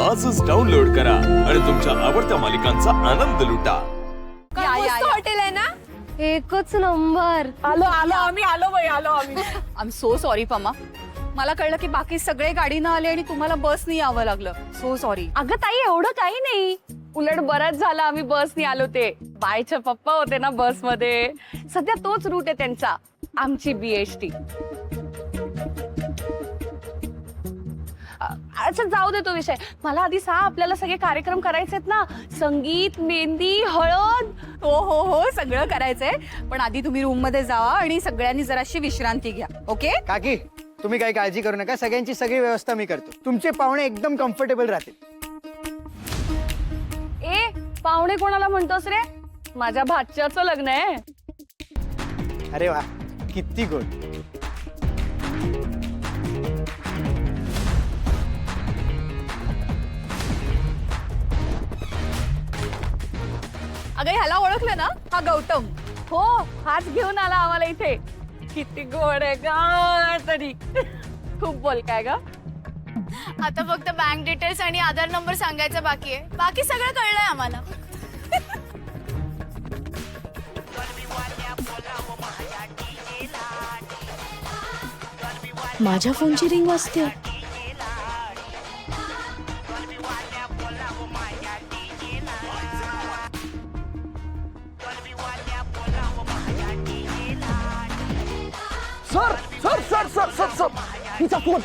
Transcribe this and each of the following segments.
आजच डाउनलोड करा आणि तुमच्या आवडत्या मालिकांचा आनंद लुटा। हॉटेल आहे ना, एकच नंबर। आलो आम्ही आय एम सो सॉरी पमा, मला कळलं की बाकी सगळे गाडीनं आले आणि तुम्हाला बसनी यावं लागलं। So sorry. अगं ताई, एवढं काही नाही, उलट बरंच झालं आम्ही बसनी आलो ते। बायचे पप्पा होते ना बस मध्ये, सध्या तोच रूट आहे त्यांचा, आमची BHT। अच्छा जाऊ दे तो विषय, मला आधी सांग आपल्याला सगळे कार्यक्रम करायचे आहेत ना, संगीत, मेहंदी, हळद। हो सगळं करायचंय, पण आधी तुम्ही रूम मध्ये जावा आणि सगळ्यांनी जराशी विश्रांती घ्या, ओके? काकी तुम्ही काही काळजी करू नका, सगळ्यांची सगळी व्यवस्था मी करतो, तुमचे पाहुणे एकदम कम्फर्टेबल राहतील। ए पाहुणे कोणाला म्हणतोस रे? माझ्या भाच्याचं लग्न आहे। अरे वा, किती गोड। अगं ह्याला ओळखलं ना, हा गौतम। हो, हाच घेऊन आला आम्हाला इथे। किती गोड आहे गा, तरी खूप बोलकाय ग। आता फक्त बँक डिटेल्स आणि आधार नंबर सांगायचं बाकी आहे, बाकी सगळं कळलंय आम्हाला। माझ्या फोनची रिंग वाजते। Sir sir sir sir sir sir हिचा फोन।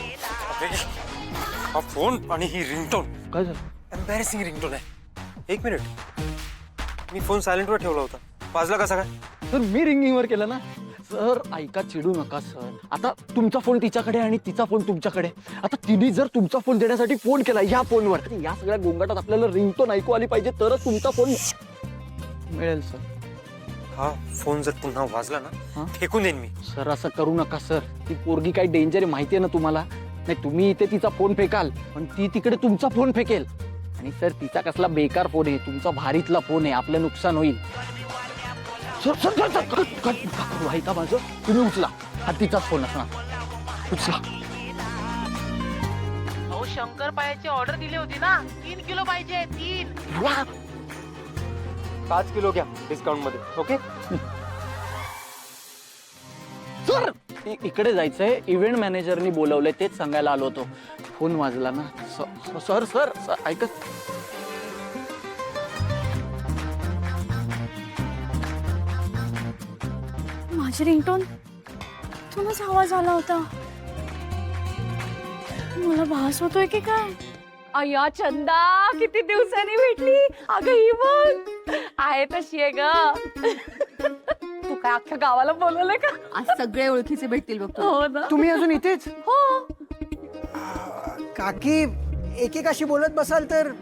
हा फोन आणि ही रिंगटोन काय झालं? एम्बॅरेसिंग रिंगटोन आहे। एक मिनिट, मी फोन सायलेंटवर ठेवला होता, वाजला कसा काय? सर मी रिंगिंगवर केलं ना। सर ऐका, चिडू नका सर। आता तुमचा फोन तिच्याकडे आणि तिचा फोन तुमच्याकडे, आता तिने जर तुमचा फोन देण्यासाठी फोन केला ह्या फोनवर, तर या सगळ्या गोंगाटात आपल्याला रिंगटोन ऐकू आली पाहिजे, तरच तुमचा फोन मिळेल सर। हा फोन जर पुन्हा वाजला हा? ना, फेकून देईन मी। सर असं करू नका सर, ती पोरगी काय डेंजर आहे माहितीये ना तुम्हाला। नाही तुम्ही इथे तिचा फोन फेकाल, पण ती तिकडे तुमचा फोन फेकेल। आणि सर तिचा कसला बेकार फोन आहे, तुमचा भारीतला फोन आहे, आपलं नुकसान होईल। सर सर सर सर करू ऐका माझं, तुम्ही उचला, हा तिचाच फोन असणार, उचला। अहो शंकर पायाची ऑर्डर दिली होती ना, 3 किलो पाहिजे, 3। 5 किलो घ्या डिस्काउंट मध्ये, ओके? सर इकडे जायचंय, इव्हेंट मॅनेजरनी बोलवलंय, तेच सांगायला आलो होतो। फोन वाजला ना। सर सर सर ऐका, माझी रिंगटोन तुलाच आवाज आला होता, मला भास होतोय की काय? अय्या चंदा, किती दिवसांनी भेटली। अगं ही बघ, आहे तशी आहे ग। तू काय अख्ख्या गावाला बोलवलंय का? आज सगळे ओळखीचे भेटतील बघ। हो ना। तुम्ही अजून इथेच? हो। काकी एकेकाशी बोलत बसाल तर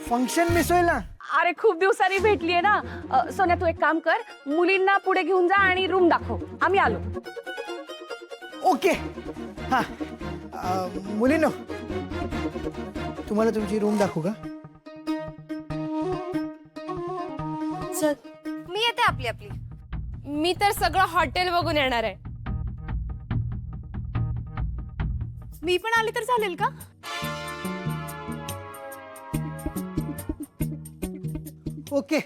फंक्शन मिस होईल ना। अरे खूप दिवसांनी भेटलीये ना। सोन्या तू एक काम कर, मुलींना पुढे घेऊन जा आणि रूम दाखव, आम्ही आलो। ओके हा, मुलींनो तुम्हाला तुमची रूम दाखवू का? चल मी येते आपली आपली। मी तर सगळं हॉटेल बघून येणार आहे। मी पण आली तर चालेल का? ओके।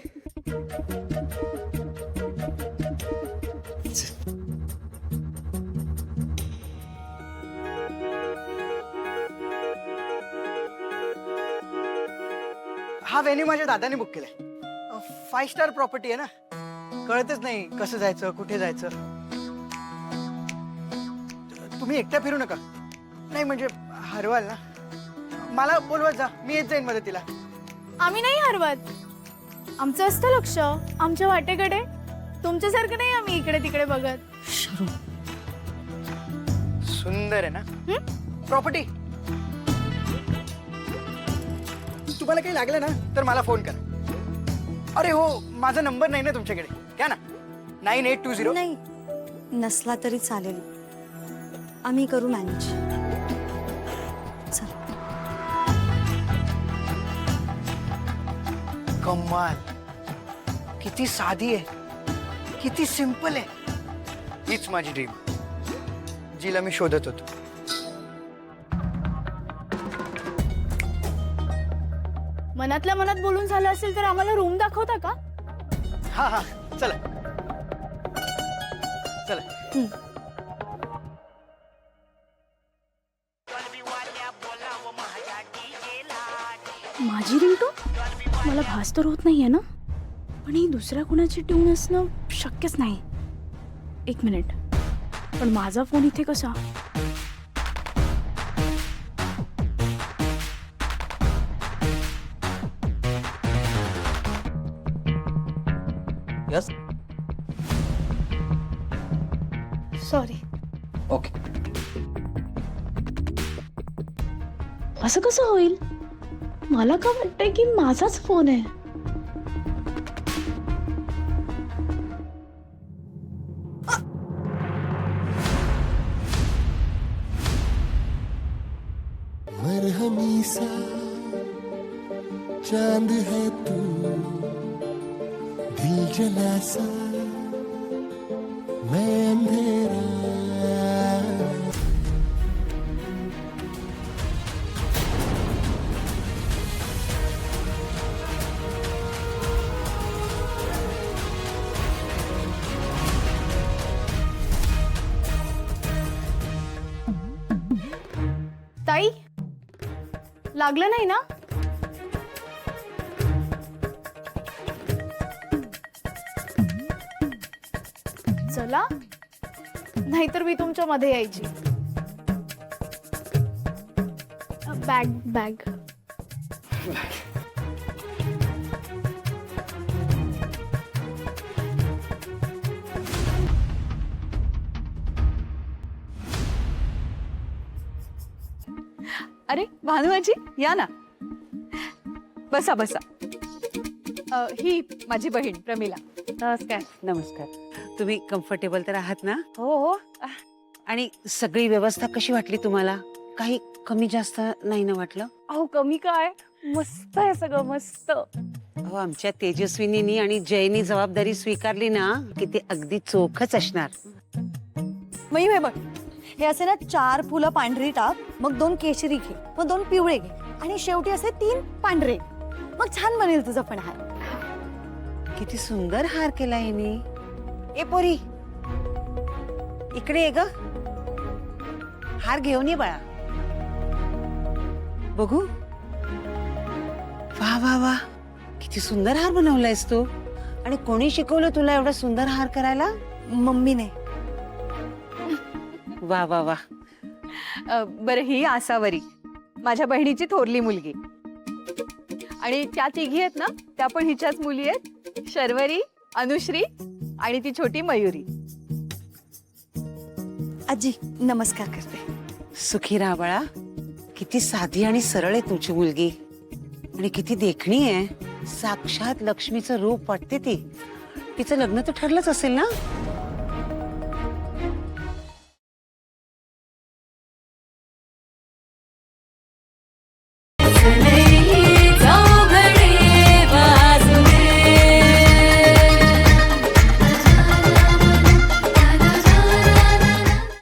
हा वेन्यू माझ्या दादाने बुक केलाय, 5 स्टार प्रॉपर्टी आहे ना, कळतच नाही कसं जायचं कुठे जायचं। तुम्ही एकट्या फिरू नका, नाही म्हणजे हरवाल ना, मला बोलवत जा, मी येत जाईन मदतीला। आम्ही नाही हरवत, आमचं असतं लक्ष आमच्या वाटेकडे, तुमच्यासारखं नाही आम्ही इकडे तिकडे बघत। सुंदर आहे ना प्रॉपर्टी? तुम्हाला काही लागलं ना तर मला फोन करा। अरे हो, माझा नंबर नाही ना तुमच्याकडे, घ्या ना, 9820। नाही नसला तरी चालेल, आम्ही करू मॅनेज। चल कमाल, किती साधी आहे, किती सिंपल आहे। हीच माझी ड्रीम, जिला मी शोधत होतो। मनातल्या मनात बोलून झालं असेल तर आम्हाला रूम दाखवता का? हा हा चला चला. माझी रिंगटोन मला भास तर होत नाहीये ना, पण ही दुसऱ्या कुणाची ट्यून असणं शक्यच नाही. एक मिनिट, पण माझा फोन इथे कसा? यस. सॉरी. ओके. असं कसं होईल? मला का वाटतंय की माझाच फोन आहे. मरहमी सा चांद है तू, दिल जला सा मैं अंधेरा. ताई, लागलं नाही ना? चला, नाहीतर मी तुमच्या मध्ये यायची. Bag bag. अरे भानुआजी या ना, बसा बसा. ही माझी बहीण प्रमिला. नमस्कार. नमस्कार. तुम्ही कम्फर्टेबल तर आहात ना? हो हो. आणि सगळी व्यवस्था कशी वाटली तुम्हाला? काही कमी जास्त नाही ना वाटलं? अहो कमी काय, मस्त आहे सगळं, मस्त. अहो आमच्या तेजस्विनीनी आणि जयनी जबाबदारी स्वीकारली ना की ते अगदी चोखच असणार. मग हे बघ, हे असे ना 4 फुलं पांढरी टाक, मग 2 केशरी घे, मग 2 पिवळे घे, आणि शेवटी असे 3 पांढरे. मग छान बनेल तुझं पण हार. किती सुंदर हार केला हिने. ए पोरी, इकडे ये ग. हार घेऊन ये बाळा. बघू. वा वा वा, किती सुंदर हार बनवलायस तू. आणि कोणी शिकवलं तुला एवढा सुंदर हार करायला? मम्मीने. वा वा वा. बरं, ही आसावरी माझ्या बहिणीची थोरली मुलगी, आणि त्या तिघी आहेत ना, त्या पण हिच्याच मुली आहेत. शर्वरी, अनुश्री आणि ती छोटी मयुरी. आजी नमस्कार करते. सुखी राहा बाळा. किती साधी आणि सरळ आहे तुझी मुलगी, आणि किती देखणी आहे. साक्षात लक्ष्मीचं रूप वाटते ती. तिचं लग्न तर ठरलंच असेल ना?